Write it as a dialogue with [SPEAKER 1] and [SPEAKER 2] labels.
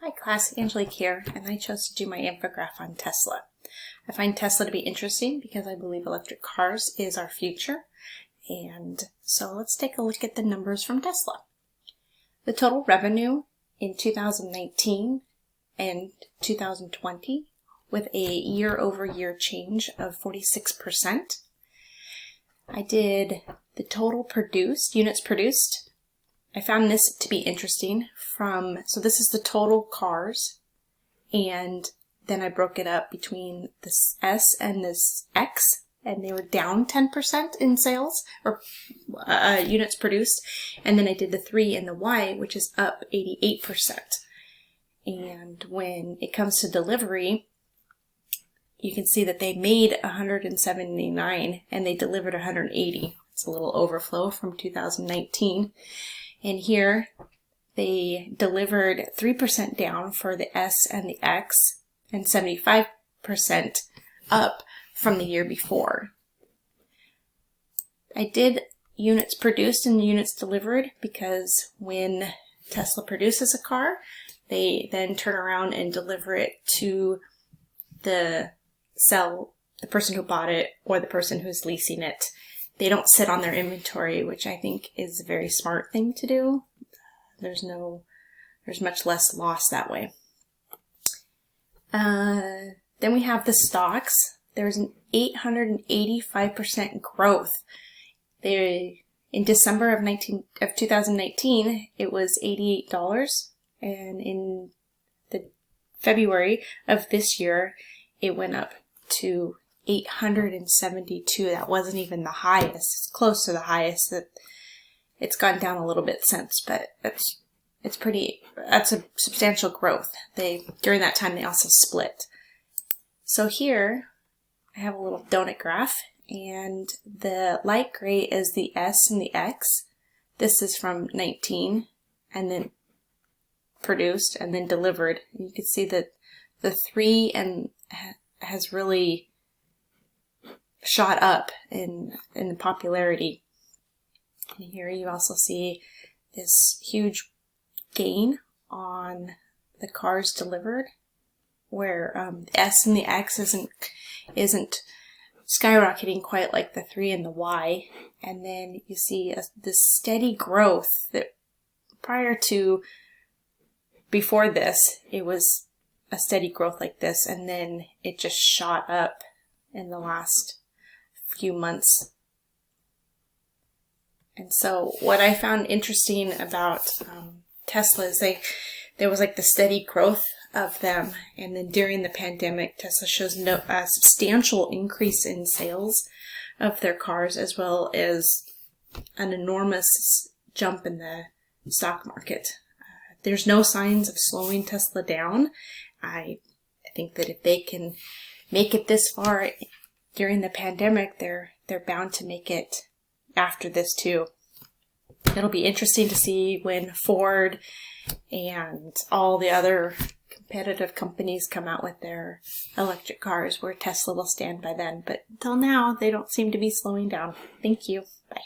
[SPEAKER 1] Hi class, Angelique here, and I chose to do my infograph on Tesla. I find Tesla to be interesting because I believe electric cars is our future, and so let's take a look at the numbers from Tesla. The total revenue in 2019 and 2020 with a year-over-year change of 46%. I did the total units produced. I found this to be interesting so this is the total cars, and then I broke it up between this S and this X, and they were down 10% in sales, or units produced, and then I did the 3 and the Y, which is up 88%. And when it comes to delivery, you can see that they made 179 and they delivered 180. It's a little overflow from 2019. And here they delivered 3% down for the S and the X and 75% up from the year before. I did units produced and units delivered because when Tesla produces a car, they then turn around and deliver it to the person who bought it or the person who's leasing it. They don't sit on their inventory, which I think is a very smart thing to do. There's much less loss that way. Then we have the stocks. There's an 885% growth. In December of 2019, it was $88, and in the February of this year, it went up to 872. That wasn't even the highest. It's close to the highest. It's gone down a little bit since, but that's a substantial growth. During that time, they also split. So here I have a little donut graph, and the light gray is the S and the X. This is from 19 and then produced and then delivered. And you can see that the 3 has really shot up in popularity. And here you also see this huge gain on the cars delivered, where the S and the X isn't skyrocketing quite like the 3 and the Y. And then you see this steady growth that before this, it was a steady growth like this, and then it just shot up in the last few months. And so what I found interesting about Tesla is there was like the steady growth of them, and then during the pandemic, Tesla shows a substantial increase in sales of their cars, as well as an enormous jump in the stock market. There's no signs of slowing Tesla down. I think that if they can make it this far during the pandemic, they're bound to make it after this too. It'll be interesting to see when Ford and all the other competitive companies come out with their electric cars, where Tesla will stand by then. But until now, they don't seem to be slowing down. Thank you. Bye.